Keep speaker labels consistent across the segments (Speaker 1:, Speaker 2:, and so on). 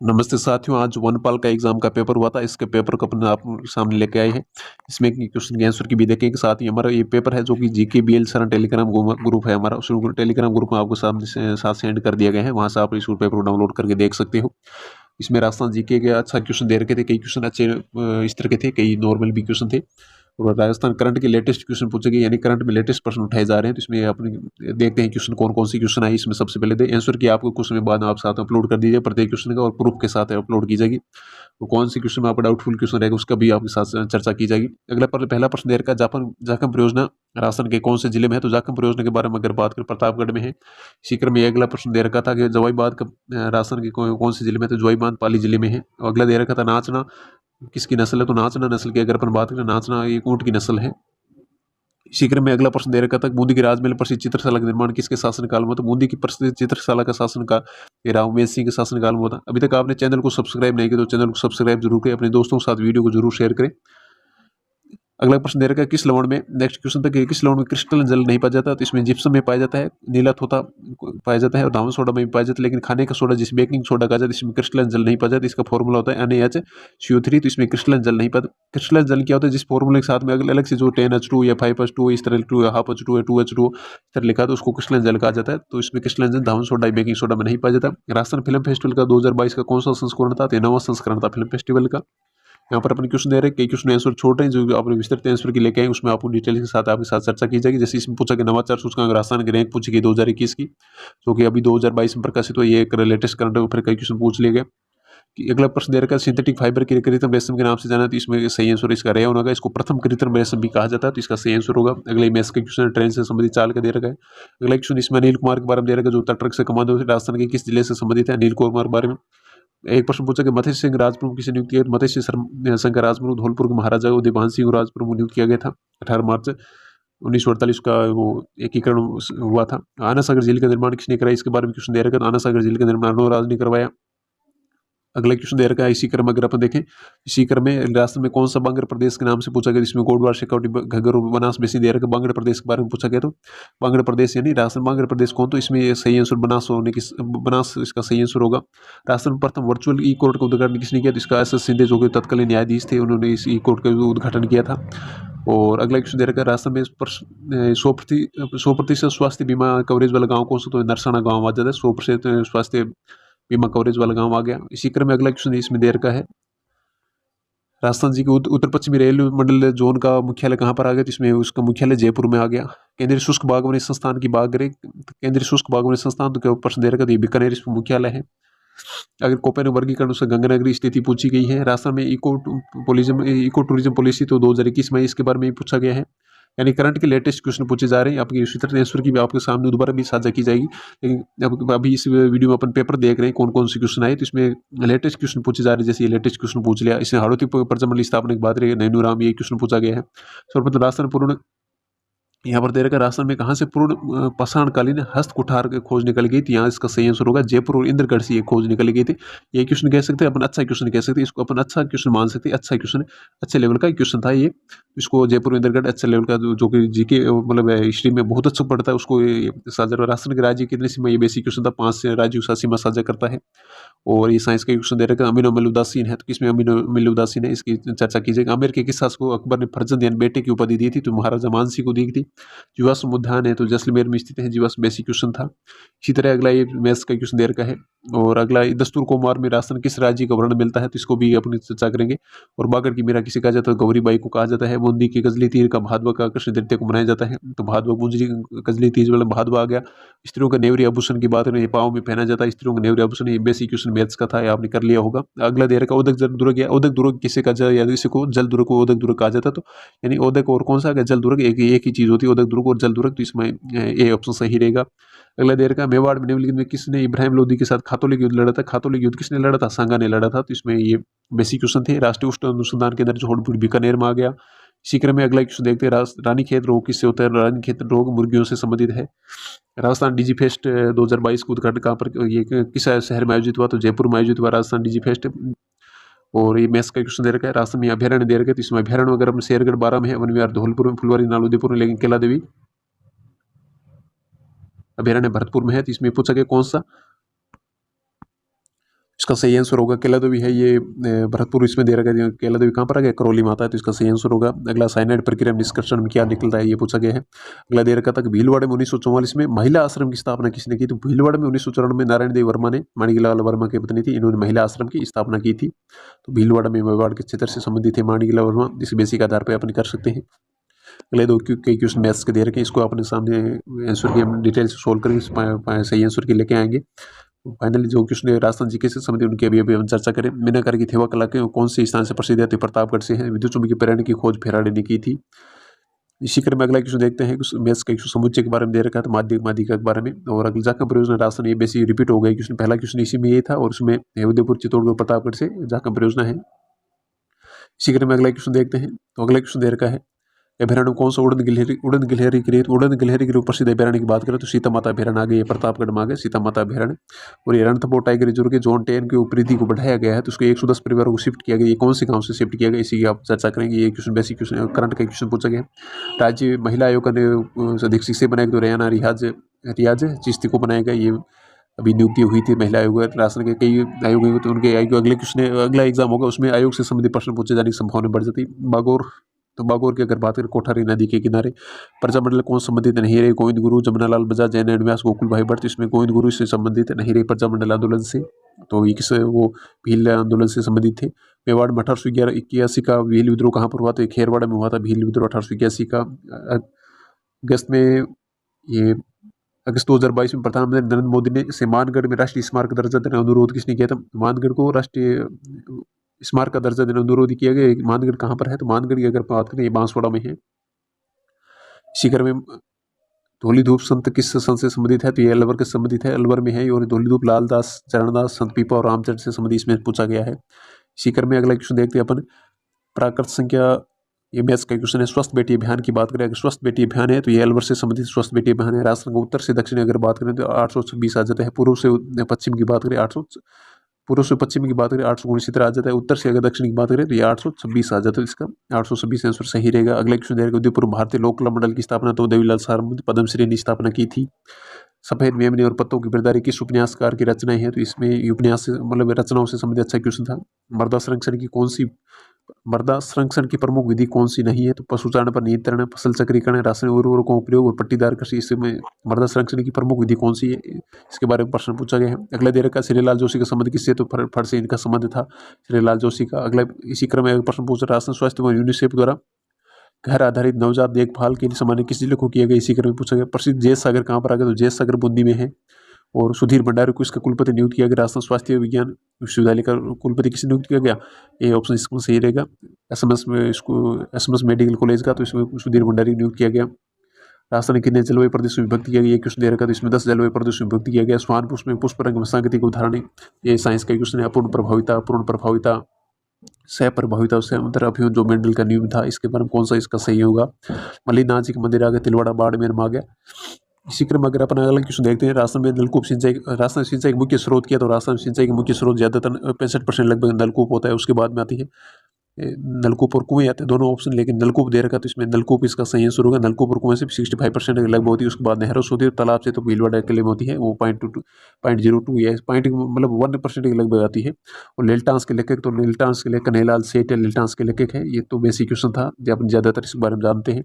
Speaker 1: नमस्ते साथियों, आज वनपाल का एग्जाम का पेपर हुआ था। इसके पेपर को अपने आप सामने लेके आए हैं। इसमें क्वेश्चन के आंसर की भी देखेंगे। साथ ही हमारा ये पेपर है जो कि GK BL sir Telegram group है हमारा, उस टेलीग्राम ग्रुप में आपको साथ सेंड कर दिया गया है। वहां से आप इस पेपर को डाउनलोड करके देख सकते हो। इसमें राजस्थान जीके के अच्छा क्वेश्चन दे रखे थे, कई क्वेश्चन अच्छे इस तरह के थे, कई नॉर्मल भी क्वेश्चन थे। और राजस्थान करंट के लेटेस्ट क्वेश्चन पूछे गए, यानी करंट में लेटेस्ट प्रश्न उठाए जा रहे हैं। तो इसमें अपने देखते हैं क्वेश्चन कौन कौन सी क्वेश्चन आई। इसमें सबसे पहले आंसर की आपको क्वेश्चन में बाद में आप साथ अपलोड कर दीजिए प्रत्येक क्वेश्चन का, और प्रूफ के साथ अपलोड की जाएगी। तो कौन सी क्वेश्चन में आपका डाउटफुल क्वेश्चन रहेगा उसका भी आपके साथ चर्चा की जाएगी। अगला पहला प्रश्न दे रखा है, जाखम परियोजना राजस्थान के कौन से जिले में है। तो जाखम परियोजना के बारे में अगर बात करें, प्रतापगढ़ में है। इसी क्रम में अगला प्रश्न दे रखा था कि जवाईबाद राजस्थान के कौन से जिले में, तो जवाईबाद पाली जिले में है। अगला दे रखा था नाचना किसकी नस्ल है। तो नाचना नस्ल की अगर अपन बात करें, नाचना एक ऊंट की नस्ल है। इसी क्रम में अगला प्रश्न दे रखा था, बूंदी की राजमहल प्रसिद्ध चित्रशाला का निर्माण किसके शासनकाल में। तो बूंदी की प्रसिद्ध चित्रशाला का शासन का राव उमेश सिंह के शासनकाल में होता। अभी तक आपने चैनल को सब्सक्राइब नहीं किया तो चैनल को सब्सक्राइब जरूर करें, अपने दोस्तों के साथ वीडियो को जरूर शेयर करें। अगला प्रश्न दे रखा है, किस लवण में, नेक्स्ट क्वेश्चन तक, किस लवण में क्रिस्टल जल नहीं पाया जाता। तो इसमें जिप्सम में पाया जाता है, नीला थोथा पाया जाता है, और धावन सोडा में भी पाया जाता है। लेकिन खाने का सोडा जिस बेकिंग सोडा कहा जाता है, इसमें क्रिस्टल जल नहीं पाया जाता। इसका फॉर्मूला होता है NaHCO3। तो इसमें क्रिस्टल जल नहीं पाता। क्रिस्टल जल क्या होता है, जिस फॉर्मूले के साथ में अलग अलग से जो 10H2 या 5H2 इस तरह 2 या 1/2H2 या 2H2 इस तरह लिखा है, तो उसको क्रिस्टल जल कहा जाता है। तो इसमें क्रिस्टल जल धावन सोडा बेकिंग सोडा में नहीं पाया जाता। राजस्थान फिल्म फेस्टिवल का 2022 का कौन सा संस्करण था। तो 9वां संस्करण था फिल्म फेस्टिवल का। यहाँ पर अपन क्वेश्चन दे रहे हैं, कई क्वेश्चन आंसर छोड़ रहे हैं, जो आपने विस्तृत आंसर की लेके आए उसमें आपको डिटेल के साथ आपके साथ चर्चा की जाएगी। जैसे इसमें पूछा कि नवाचार सूचकांक राजस्थान की रैंक पूछी गई 2021 की, जो कि अभी 2022 में प्रकाशित हुआ। ये एक लेटेस्ट करंट अफेयर कई क्वेश्चन पूछ लिए गए। अगला प्रश्न दे रखा है, सिंथेटिक फाइबर की कृत्रिम रेशम के नाम से जाना। तो इसमें सही आंसर इसका रेयन होगा। इसको प्रथम कृत्रिम रेशम भी कहा जाता है, तो इसका सही आंसर होगा। अगले मैथ्स का क्वेश्चन ट्रेन से संबंधित चाल का दे रखा है। अगला क्वेश्चन इसमें अनिल कुमार के बारे में दे रखा है, जो तटरक्षक से कमांडो राजस्थान के किस जिले से संबंधित है। अनिल कुमार के बारे में एक प्रश्न पूछा कि मत्स्य सिंह राजप्रमुख किसे नियुक्त किया। मत्स्य संघ का राजप्रमुख धौलपुर के महाराजा उदयभान सिंह को राजप्रमुख नियुक्त किया गया था 18 मार्च 1948 का वो एकीकरण हुआ था। आना सागर झील का निर्माण किसने कराया, इसके बारे में क्वेश्चन दे रखा है। आना सागर झील का निर्माण अनोराज ने करवाया। अगला क्वेश्चन दे रखा है, इसी क्रम अगर अपन देखें, इसी क्रम में राजस्थान में कौन सा बांग्र प्रदेश के नाम से पूछा गया। इसमें गोडवार शेखावटी घग्गर और बनास बेसिन दे रखा है। बांग्र प्रदेश के बारे में पूछा गया। तो बांग्र प्रदेश यानी राजस्थान बांग्र प्रदेश कौन, तो इसमें सही आंसर बनास होने की, बनास इसका सही आंसर होगा। राजस्थान में प्रथम वर्चुअल ई कोर्ट का उद्घाटन किसने किया। तो इसका SS सिंधे जो कि तत्कालीन न्यायाधीश थे, उन्होंने इस ई कोर्ट का उद्घाटन किया था। और अगला क्वेश्चन दे रखा है, राजस्थान में 100% स्वास्थ्य बीमा कवरेज वाला गाँव कौन सा। तो नरसाना गाँव आ जाता है। 100% स्वास्थ्य बीमा कवरेज वाला गांव आ गया। इसी क्रम में अगला क्वेश्चन इसमें दे रखा है, राजस्थान जी के उत्तर पश्चिमी रेलवे मंडल जोन का मुख्यालय कहाँ पर आ गया। तो इसमें उसका मुख्यालय जयपुर में आ गया। केंद्रीय शुष्क बागवानी संस्थान की बात करें, केंद्रीय शुष्क बागवानी संस्थान तो प्रश्न दे रखा, तो बीकानेर इसमें मुख्यालय है। अगर कोपेन वर्गीकरण से गंगानगरी स्थिति पूछी गई है। राजस्थान में इको टूरिज्म पॉलिसी तो 2021 में इसके बारे में पूछा गया है। यानी करंट के लेटेस्ट क्वेश्चन पूछे जा रहे हैं। आपकी विस्तृत आंसर की भी आपके सामने दोबारा भी साझा की जाएगी। लेकिन अभी इस वीडियो में अपन पेपर देख रहे हैं कौन कौन से क्वेश्चन आए। तो इसमें लेटेस्ट क्वेश्चन पूछे जा रहे हैं। जैसे ये लेटेस्ट क्वेश्चन पूछ लिया, इसमें हाड़ौती प्रजनन स्थापना की बात रही, नैनूराम ये क्वेश्चन पूछा गया है। सर्वप्रथम राजस्थान पूर्ण, यहाँ पर दे रखा राजस्थान में कहाँ से पूर्ण पाषाणकालीन हस्त कुठार की खोज निकल गई थी। यहाँ इसका सही आंसर होगा जयपुर और इंद्रगढ़ से ये खोज निकल गई थी। ये क्वेश्चन कह सकते हैं अपन, अच्छा क्वेश्चन कह सकते हैं इसको, अपन अच्छा क्वेश्चन मान सकते हैं। अच्छा क्वेश्चन, अच्छे लेवल का क्वेश्चन था ये। इसको जयपुर इंद्रगढ़ अच्छा लेवल का, जो कि जीके मतलब हिस्ट्री में बहुत अच्छा पढ़ता है उसको साझा। राजस्थान के राज्य कितनी सीमा, ये बेसिक क्वेश्चन था। 5 से राज्यों के साथ सीमा साझा करता है। और ये साइंस का क्वेश्चन दे रखा है, अमीनो अमील उदासीन है। तो किसमें अमीनो अमील उदासीन है, इसकी चर्चा की जाएगी। आमेर के किस शासक को अकबर ने फर्जंद यानी बेटे की उपाधि दी थी। तो महाराजा मानसिंह को दी थी। जीवाश्म उद्यान है तो जैसलमेर में स्थित है। जीवाश्म बेसिक क्वेश्चन था। इसी तरह अगला ये मैथ्स का क्वेश्चन दे रखा है। और अगला दस्तूर कुमार में राजस्थान किस राज्य का वर्णन मिलता है। तो इसको भी अपनी चर्चा करेंगे। और बागर की मीरा किसे कहा जाता है, गौरी बाई को कहा जाता है। बूंदी की गजली तीर का भादवा का कृष्ण तृतीया को मनाया जाता है। तो भादवा गुंजरी गजली तीज वाला भादवा आ गया। स्त्रियों का नेवरी आभूषण की बात करें, पाँव में पहना जाता है स्त्रियों का नेवरी आभूषण। ये बेसिक क्वेश्चन मैथ्स का था, ये आपने कर लिया होगा। अगला दे रखा उदक जल दुर्ग, या उदक दुर्ग किसे कहा जाए, या इसी को जल दुर्ग को उदक दुर्ग कहा जाता है। तो यानी उदक और कौन सा आ गया, जल दुर्ग, एक ही चीज होती है, उदक दुर्ग और जल दुर्ग। तो इसमें ए ऑप्शन सही रहेगा। अगला दे रखा मेवाड़ में निम्नलिखित में किसने इब्राहिम लोदी के साथ खातोलिक युद्ध लड़ा था। खातोलिक युद्ध किसने लड़ा था, सांगा ने लड़ा था। तो इसमें ये बेसिक क्वेश्चन थे। राष्ट्रीय उष्ण अनुसंधान केंद्र जोधपुर बीकानेर में आ गया। इसी क्रम में अगला क्वेश्चन देखते हैं, रानीखेत रोग किससे होता है। रानीखेत रोग मुर्गियों से संबंधित है। राजस्थान डिजी फेस्ट 2022 का उद्घाटन कहाँ पर, ये किस शहर में आयोजित हुआ। तो जयपुर में आयोजित हुआ राजस्थान डिजी फेस्ट। और ये मैथ्स का क्वेश्चन दे रखा है, राजस्थान में अभ्यारण्य दे रखे हैं। तो इसमें अभ्यारण्य वगैरह में शेरगढ़ 12 में है, वन विहार धौलपुर में, फुलवारी नाल उदयपुर में, लेकिन केला देवी अभ्यारण्य भरतपुर में है। तो इसमें पूछा गया कौन सा, इसका सही आंसर होगा केला देवी है ये भरतपुर इसमें दे रखा है। केला देवी कहाँ पर आ गया, करौली में आता है, तो इसका सही आंसर होगा। अगला साइनाइड प्रक्रिया में निष्कर्षण में क्या निकलता है ये पूछा गया है। अगला दे रखा था कि भीलवाड़ा में 1944 में महिला आश्रम की स्थापना किसने की, तो भीलवाड़ा में 1994 में नारायण देव वर्मा ने, माणिकलाल वर्मा की पत्नी थी, इन्होंने महिला आश्रम की स्थापना की थी। तो भीलवाड़ा में मेवाड़ के क्षेत्र से संबंधित है माणिकलाल वर्मा, इस बेसिक आधार पर अपन कर सकते हैं। अगले दो कई क्वेश्चन मैथ्स के दे रखे हैं, इसको अपने सामने आंसर की हम डिटेल से सोल्व करके सही आंसर की लेके आएंगे। फाइनली जो क्वेश्चन राजस्थान जीके से संबंधित उनकी अभी हम चर्चा करें। मीनाकार की थेवा कला के कौन से स्थान से प्रसिद्ध है, तो प्रतापगढ़ से है। विद्युत चुंबकीय प्रेरण की खोज फेराडे ने की थी। इसी क्रम में अगला क्वेश्चन देखते हैं, मैथ्स का समुच्चय के बारे में दे रखा है, तो माध्यिका के बारे में। और अगला जाखम परियोजना राजस्थान, ये बेसिक रिपीट हो गया क्वेश्चन, पहला क्वेश्चन इसी में ये था, और उसमें उदयपुर, चित्तौड़गढ़, प्रतापगढ़ से जाखम परियोजना है। इसी क्रम में अगला क्वेश्चन देखते हैं, तो अगला क्वेश्चन दे रखा है अभ्यारण्य कौन सा उड़न गिलहरी के रूप प्रसिद्ध अभ्यारण्य की बात करें तो सीता माता अभ्यारण्य आ गई है, प्रतापगढ़ में आ गया सीता माता अभ्यारण्य। और ये रणथंभौर टाइगर रिजर्व के जोन 10 की उपरिधि को बढ़ाया गया है, तो उसको 110 परिवारों को शिफ्ट किया गया। ये कौन से गांव से शिफ्ट किया गया, इसी की आप चर्चा करेंगे। ये क्वेश्चन बेसिक क्वेश्चन करंट का क्वेश्चन पूछा गया। राज्य महिला आयोग का अध्यक्ष से बनाया तो रेयाना रियाज चिश्ती को बनाया गया। ये अभी नियुक्ति हुई थी महिला आयोग, राष्ट्र के कई आयोग हुए, तो उनके आयोग अगले क्वेश्चन अगला एग्जाम होगा उसमें आयोग से संबंधित प्रश्न पूछे जाने की संभावना बढ़ जाती। बागौर की अगर बात करें, कोठारी नदी के किनारे प्रजामंडल कौन संबंधित नहीं रहे, गोविंद गुरु, जमुनालाल बजाज, जैन व्यास, गोकुल भाई भट्ट। इसमें गोविंद गुरु से संबंधित नहीं रहे प्रजामंडल आंदोलन से, तो ये किस वो भील आंदोलन से संबंधित थे। मेवाड़ में 1881 का भील विद्रोह कहाँ पर हुआ, तो खेरवाड़ा में हुआ था भील विद्रोह 1881 का। अगस्त में ये अगस्त 2022 में प्रधानमंत्री नरेंद्र मोदी ने से मानगढ़ में राष्ट्रीय स्मारक दर्जा देने अनुरोध किसने किया था, मानगढ़ को राष्ट्रीय स्मारक का दर्जा देने अनुरोध किया गया। मानगढ़ कहाँ पर है, तो मानगढ़ की अगर बात करें ये बांसवाड़ा में है। इसी क्रम में धौली धूप संत किस संत से संबंधित है, तो ये अलवर के संबंधित है, अलवर में है। और धौली धूप लालदास, चरणदास, संत पीपा और रामचंद्र से संबंधित इसमें पूछा गया है। इसी क्रम में अगला क्वेश्चन देखते हैं अपन, प्राकृत संख्या, ये मैथ्स का क्वेश्चन है। स्वस्थ बेटी अभियान की बात करें, अगर स्वस्थ बेटी अभियान है तो ये अलवर से संबंधित स्वस्थ बेटी अभियान है। राजस्थान को उत्तर से दक्षिण अगर बात करें तो 826 आ जाता है। पूर्व से पश्चिम की बात करें 800, पूर्व से पश्चिम की बात करें 869 आ जाता है। उत्तर से अगर दक्षिण की बात करें तो ये 826 आ जाता है। इसका 826 आंसर सही रहेगा। अगला क्वेश्चन देगा, उदयपुर भारतीय लोक कला मंडल की स्थापना तो देवीलाल सारंग पद्मश्री ने स्थापना की थी। सफेद मेमने और पत्तों की बिरदारी किस उपन्यासकार की रचनाएं हैं, तो इसमें उपन्यास से मतलब रचनाओं से संबंधित अच्छा क्वेश्चन था। मृदा संरक्षण की प्रमुख विधि कौन सी नहीं है, तो पशुचारण पर नियंत्रण, फसल चक्रीकरण, रासायनिक उर्वरकों का उपयोग और पट्टीदार कृषि। इसमें मृदा संरक्षण की प्रमुख विधि कौन सी है, इसके बारे में प्रश्न पूछा गया है। अगला दे रखा श्रीलाल जोशी का संबंध किससे, तो फड़ से इनका संबंध था श्रीलाल जोशी का। अगला इसी क्रम में प्रश्न पूछा, राष्ट्रीय स्वास्थ्य एवं यूनिसेफ द्वारा घर आधारित नवजात देखभाल के लिए सम्मानित किस जिले को किया गया, इसी क्रम में पूछा गया। प्रसिद्ध जैत सागर कहाँ पर आ गया, तो जैत सागर बूंदी में है। और सुधीर भंडारी को इसका कुलपति नियुक्त किया गया। राजस्थान स्वास्थ्य विज्ञान विश्वविद्यालय का कुलपति किसे नियुक्त किया गया, ये ऑप्शन इसमें सही रहेगा। एसएमएस मेडिकल कॉलेज का, तो इसमें सुधीर भंडारी नियुक्त किया गया। राजस्थान कितने जलवायु प्रदेश में विभक्त किया गया, ये क्वेश्चन दे रखा, तो इसमें 10 जलवायु प्रदेश में विभक्त किया गया। स्वान पुष्प में पुष्प रंग सांकेतिक का उदाहरण है, ये साइंस का क्वेश्चन है। अपूर्ण प्रभाविता, सह प्रभाविता, मतलब अभियान जो मेंडल का नियम था, इसके बारे में कौन सा इसका सही होगा। मल्लिनाथ जी का मंदिर आ गया, तिलवाड़ा बाड़मेर में आ गया। इसी क्रम अगर अपन अगला क्वेश्चन देखते हैं, राजस्थान में नलकूप सिंचाई, राजस्थान सिंचाई का मुख्य स्रोत किया, तो राजस्थान सिंचाई का मुख्य स्रोत ज्यादातर 65% लगभग नलकूप होता है। उसके बाद में आती है नलकूप और कुएं आते हैं दोनों ऑप्शन, लेकिन नलकूप दे रखा तो इसमें नलकूप इसका सही आंसर होगा। नलकूप और कुएं से 65% लगभग होती है। उसके बाद नहरों से होती है, तालाब से तो भीलवाड़ा किले में होती है, वो 0.02 या पॉइंट मतलब 1% के लगभग आती है। और लिल्टांस के लेखक, तो लिल्टांस के लेखक कन्हैयालाल सेठ लिल्टांस के लेखक है। ये तो बेसिक क्वेश्चन था जो अपन ज्यादातर इसके बारे में जानते हैं।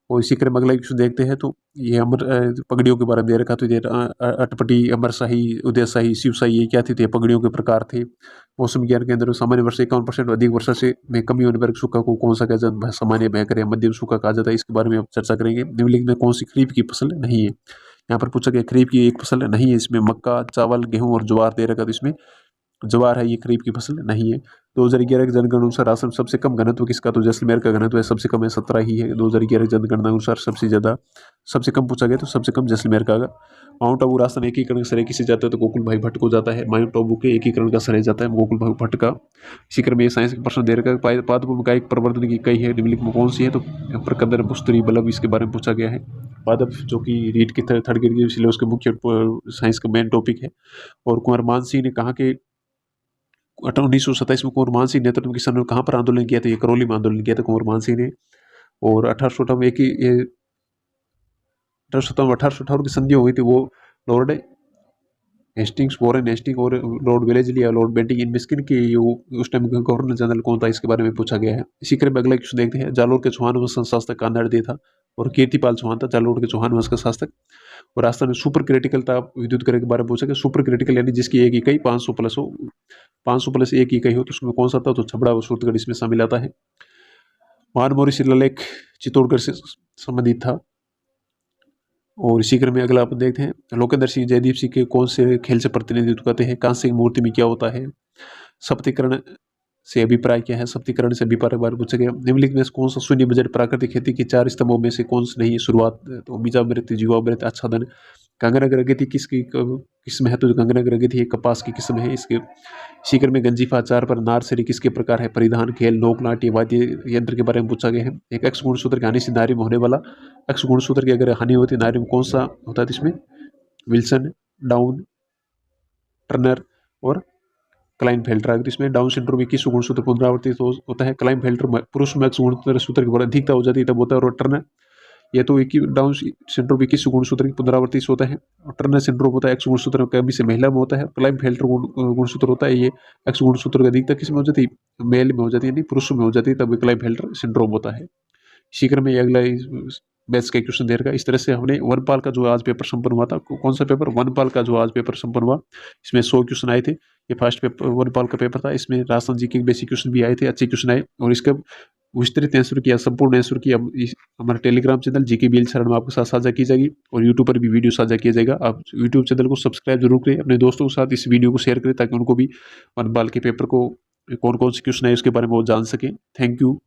Speaker 1: और इसी क्रम अगला क्वेश्चन देखते हैं, तो ये अमर पगड़ियों के बारे में दे रखा, तो ये अटपटी, अमरशाही, उदयशाही, शिवशाही, ये क्या थी, तो ये पगड़ियों के प्रकार थे। मौसम विज्ञान के अंदर सामान्य वर्षा 51%, अधिक वर्षा से में कमी होने पर सूखा को कौन सा कहा जाता है, सामान्य भयंकर या मध्यम सूखा कहा जाता है। इसके बारे में आप चर्चा करेंगे। निम्नलिखित में कौन सी खरीफ की फसल नहीं है, यहाँ पर पूछा गया खरीफ की एक फसल नहीं है। इसमें मक्का, चावल, गेहूं और ज्वार दे रखा, तो इसमें ज्वार है, ये खरीफ की फसल नहीं है। 2011 की जनगणना अनुसार राजस्थान सबसे कम घनत्व किसका, तो जैसलमेर का घनत्व है, सबसे कम है 17 ही है। 2011 की जनगणना अनुसार सबसे कम पूछा गया, तो सबसे कम जैसलमेर का। माउंट आबू राजस्थान एकीकरण का श्रेय किसे जाता है, तो गोकुल भाई भट्ट को जाता है। माउंट आबू के एकीकरण का श्रेय जाता है गोकुल भाई भट्ट का। इसी क्रम में साइंस का प्रश्न दे रखा है, पादपों का एक प्रवर्धन की इकाई है, निम्नलिखित में कौन सी है, तो प्रकंदन, पुस्तरी, बल्ब, इसके बारे में पूछा गया है। पादप जो कि रीढ़ की थर्ड ग्रेड की सिलेबस के मुख्य साइंस का मेन टॉपिक है। और कुंवर मान सिंह ने कहा कि 1927 में कुंवर मान सिंह नेतृत्व के समय कहाँ पर आंदोलन किया था, ये करौली में आंदोलन किया था कुंवर मान सिंह ने। और 1858 की संधि हुई थी, वो लॉर्ड हेस्टिंग्स, वॉरेन हेस्टिंग और लॉर्ड वेलेस्ली या लॉर्ड बेंटिंग इन मिस्किन के उस टाइम गवर्नर जनरल कौन था, इसके बारे में पूछा गया है। इसी क्रम में अगला क्वेश्चन देखते हैं। जालोर के चौहान वंश का शासक कानड़ था और कीर्तिपाल चौहान था जालोर के चौहान वंश का शासक। और राजस्थान में सुपर क्रिटिकल था विद्युत ग्रह के बारे में पूछा गया। सुपर क्रिटिकल यानी जिसकी एक इकाई 500 प्लस हो, 500 प्लस एक इकाई हो, तो उसमें कौन सा था, तो छबड़ा और सूरतगढ़ इसमें शामिल आता है। महानमोरी शिलालेख चित्तौड़गढ़ से संबंधित था। और इसी क्रम में अगला अपन देखते हैं। लोकेंद्र सिंह जयदीप सिंह के कौन से खेल से प्रतिनिधित्व करते हैं। कांस्य की मूर्ति में क्या होता है। सप्तीकरण से अभिप्राय क्या है। सप्तीकरण से अभिप्राय के बारे में पूछा गया। निम्नलिखित में से कौन सा शून्य बजट प्राकृतिक खेती के 4 स्तंभों में से कौन सा नहीं है। शुरुआत तो बीजामृत, जीवामृत, आच्छादन। कंगनागर अगेती किसकी किस्म है, तो कंगनागर अगेती कपास की किस्म है। इसके शीकर में गंजीफा आचार पर नारसरी किसके प्रकार है। परिधान, खेल, लोक नाट्य, वाद्य यंत्र के बारे में पूछा गया है। एक एक्स गुणसूत्र की हानि से नारी में होने वाला, एक्स गुणसूत्र की अगर हानि होती है नारी में, कौन सा होता है इसमें। विल्सन, डाउन, टर्नर और क्लाइनफेल्टर। अगर इसमें डाउन सिंड्रोम में किस गुणसूत्र पुनरावर्तित होता है। क्लाइनफेल्टर पुरुष में एक्स गुणसूत्र की अधिकता हो जाती है तब होता है। और टर्नर ये तो एक ही डाउन सिंड्रोम भी किस गुणसूत्र की पुनरावर्ती होता है। और टर्नर सिंड्रोम होता है एक्स गुणसूत्र में कमी से महिला में होता है। क्लाइनफेल्टर गुणसूत्र होता है ये एक्स गुणसूत्र की अधिकता किस में हो जाती है, मेल में हो जाती है, नहीं पुरुष में हो जाती है, तब क्लाइनफेल्टर सिंड्रोम होता है। शीघ्र में ये अगला बैच का क्वेश्चन दे रखा है। इस तरह से हमने वनपाल का जो आज पेपर संपन्न हुआ था, कौन सा पेपर, वनपाल का जो आज पेपर संपन्न हुआ, इसमें 100 क्वेश्चन आए थे। ये फर्स्ट पेपर वनपाल का पेपर था। इसमें राजस्थान जी के बेसिक क्वेश्चन भी आए थे, अच्छे क्वेश्चन आए। और इसका विस्तृत आंसर किया, संपूर्ण आंसर किया हमारे टेलीग्राम चैनल जीके बीएल शरण में आपके साथ साझा की जाएगी। और यूट्यूब पर भी वीडियो साझा किया जाएगा। आप यूट्यूब चैनल को सब्सक्राइब जरूर करें, अपने दोस्तों के साथ इस वीडियो को शेयर करें ताकि उनको भी वनपाल के पेपर को कौन कौन से क्वेश्चन है उसके बारे में वो जान सकें। Thank you.